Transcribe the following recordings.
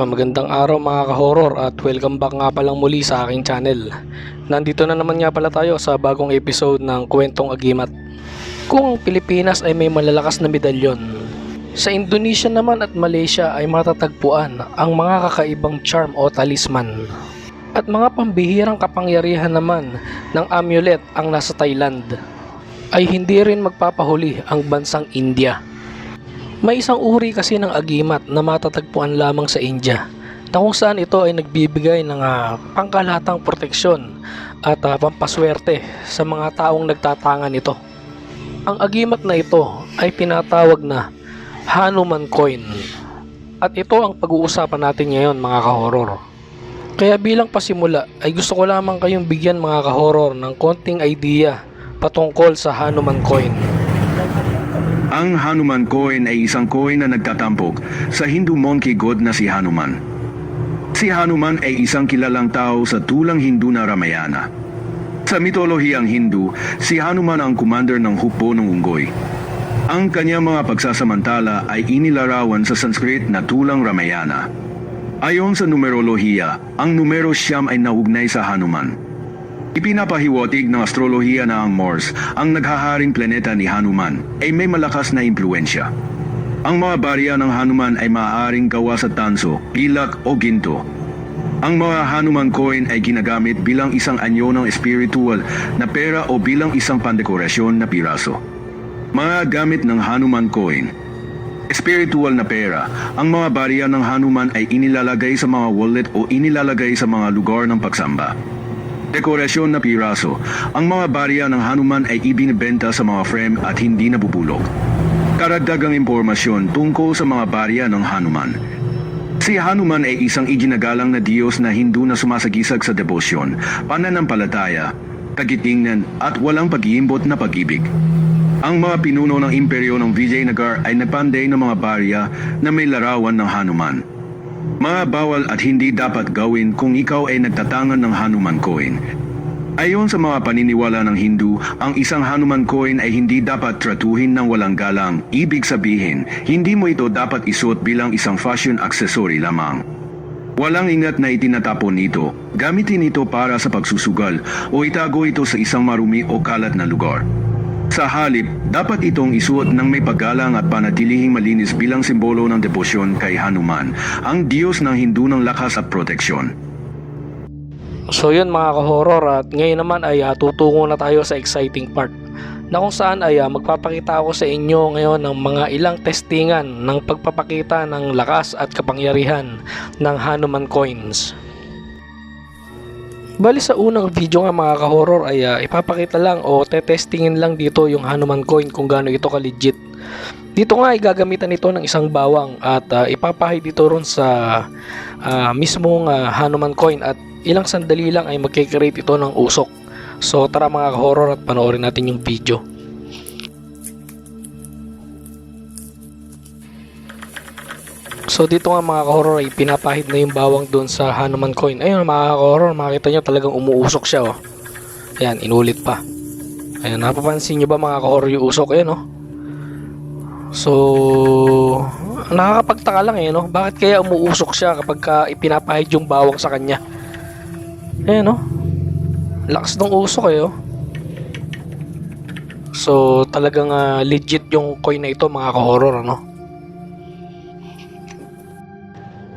Magandang araw mga ka-horror at welcome back nga palang muli sa aking channel. Nandito na naman nga pala tayo sa bagong episode ng Kwentong Agimat. Kung ang Pilipinas ay may malalakas na medalyon, sa Indonesia naman at Malaysia ay matatagpuan ang mga kakaibang charm o talisman. At mga pambihirang kapangyarihan naman ng amulet ang nasa Thailand. Ay hindi rin magpapahuli ang bansang India. May isang uri kasi ng agimat na matatagpuan lamang sa India na kung saan ito ay nagbibigay ng pangkalahatang proteksyon at pampaswerte sa mga taong nagtatangan nito. Ang agimat na ito ay tinatawag na Hanuman Coin at ito ang pag-uusapan natin ngayon mga ka-horror. Kaya bilang pasimula ay gusto ko lamang kayong bigyan mga ka-horror ng konting idea patungkol sa Hanuman Coin. Ang Hanuman Coin ay isang coin na nagtatampok sa Hindu monkey god na si Hanuman. Si Hanuman ay isang kilalang tao sa tulang Hindu na Ramayana. Sa mitolohiyang Hindu, si Hanuman ang commander ng hukbo ng unggoy. Ang kanyang mga pagsasamantala ay inilarawan sa Sanskrit na tulang Ramayana. Ayon sa numerolohiya, ang numero siyam ay naugnay sa Hanuman. Ipinapahiwatig ng astrolohiya na ang Mars, ang naghaharing planeta ni Hanuman, ay may malakas na impluensya. Ang mga barya ng Hanuman ay maaaring gawa sa tanso, pilak o ginto. Ang mga Hanuman coin ay ginagamit bilang isang anyo ng espiritual na pera o bilang isang pandekorasyon na piraso. Mga gamit ng Hanuman coin. Espiritual na pera, ang mga barya ng Hanuman ay inilalagay sa mga wallet o inilalagay sa mga lugar ng pagsamba. Dekorasyon na piraso, ang mga barya ng Hanuman ay ibinibenta sa mga frame at hindi nabubulok. Karagdagang impormasyon tungkol sa mga barya ng Hanuman. Si Hanuman ay isang iginagalang na Diyos na Hindu na sumasagisag sa debosyon, pananampalataya, kagitingan at walang pag-iimbot na pag-ibig. Ang mga pinuno ng imperyo ng Vijayanagar ay nagpanday ng mga barya na may larawan ng Hanuman. Mga bawal at hindi dapat gawin kung ikaw ay nagtatangan ng Hanuman coin. Ayon sa mga paniniwala ng Hindu, ang isang Hanuman coin ay hindi dapat tratuhin ng walang galang. Ibig sabihin, hindi mo ito dapat isuot bilang isang fashion accessory lamang. Walang ingat na itinatapon nito. Gamitin ito para sa pagsusugal o itago ito sa isang marumi o kalat na lugar. Sa halip, dapat itong isuot ng may paggalang at panatilihing malinis bilang simbolo ng debosyon kay Hanuman, ang Diyos ng Hindu ng lakas at proteksyon. So yun mga ka-horror, at ngayon naman ay tutungo na tayo sa exciting part na kung saan ay magpapakita ako sa inyo ngayon ng mga ilang testingan ng pagpapakita ng lakas at kapangyarihan ng Hanuman Coins. Bali sa unang video nga mga ka-horror ay ipapakita lang o tetestingin lang dito yung Hanuman Coin kung gaano ito ka-legit. Dito nga ay gagamitan ito ng isang bawang at ipapahay dito ron sa mismong Hanuman Coin at ilang sandali lang ay magkikreate ito ng usok. So tara mga ka-horror at panoorin natin yung video. So dito nga mga ka-horror ay pinapahid na yung bawang doon sa Hanuman Coin. Ayun mga ka-horror, makikita nyo talagang umuusok siya oh. Ayan, inulit pa. Ayan, napapansin nyo ba mga ka-horror yung usok? Ayan oh. So nakakapagtaka lang eh no. Bakit kaya umuusok siya kapag ipinapahid yung bawang sa kanya? Ayan oh. Lakas ng usok eh oh. So talagang legit yung coin na ito mga ka-horror ano.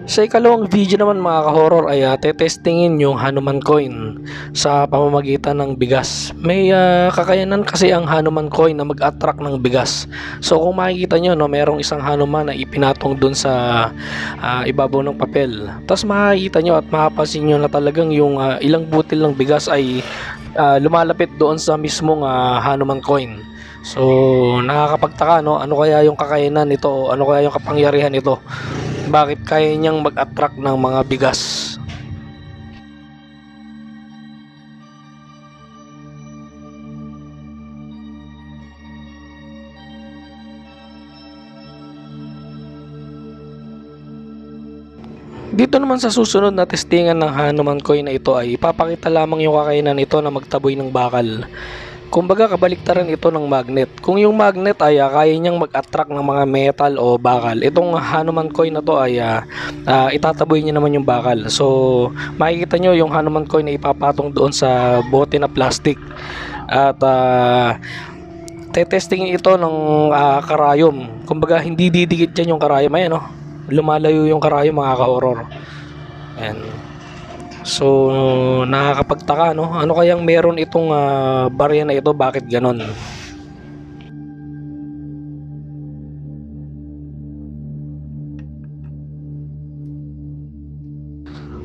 Sa ikalawang video naman mga ka-horror ay tetestingin yung Hanuman Coin sa pamamagitan ng bigas. May kakayanan kasi ang Hanuman Coin na mag-attract ng bigas. So kung makikita nyo, no, merong isang Hanuman na ipinatong dun sa ibabaw ng papel. Tapos makikita nyo at mapapansin nyo na talagang yung ilang butil ng bigas ay lumalapit doon sa mismong Hanuman Coin. So nakakapagtaka no, ano kaya yung kakayanan nito, ano kaya yung kapangyarihan nito? Bakit kaya niyang mag-attract ng mga bigas? Dito naman sa susunod na testingan ng Hanuman coin na ito ay ipapakita lamang yung kakayanan nito na magtaboy ng bakal. Kumbaga kabaliktaran ito ng magnet. Kung yung magnet ay kaya niyang mag-attract ng mga metal o bakal, itong Hanuman coin na to ay itataboy niya naman yung bakal. So makikita nyo yung Hanuman coin na ipapatong doon sa bote na plastic. At tetestingin ito ng karayom. Kumbaga hindi didikit dyan yung karayom. Ayan, lumalayo yung karayom, mga ka-horror. Ayan. So nakakapagtaka, no? Ano kayang meron itong barya na ito? Bakit ganon?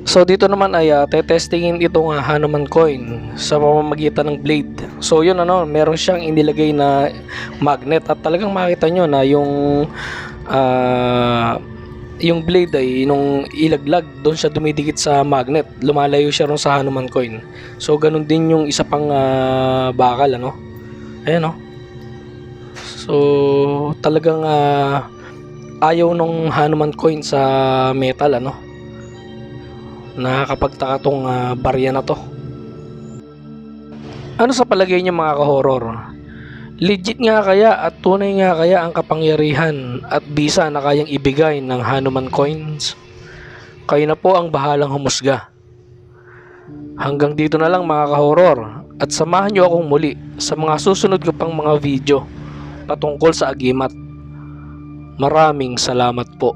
So dito naman ay tetestingin itong Hanuman coin sa pamamagitan ng blade. So yun, meron siyang inilagay na magnet at talagang makita nyo na yung blade ay nung ilaglag doon siya dumidikit sa magnet, lumalayo siya ron sa Hanuman coin. So ganun din yung isa pang bakal, ayan, so talagang ayaw nung Hanuman coin sa metal, nakakapagtaka tong barya na to. Ano sa palagay niyo, mga ka-horror? Legit nga kaya at tunay nga kaya ang kapangyarihan at bisa na kayang ibigay ng Hanuman coins? Kayo na po ang bahalang humusga. Hanggang dito na lang, mga ka-horror, at samahan niyo akong muli sa mga susunod ko pang mga video patungkol sa agimat. Maraming salamat po.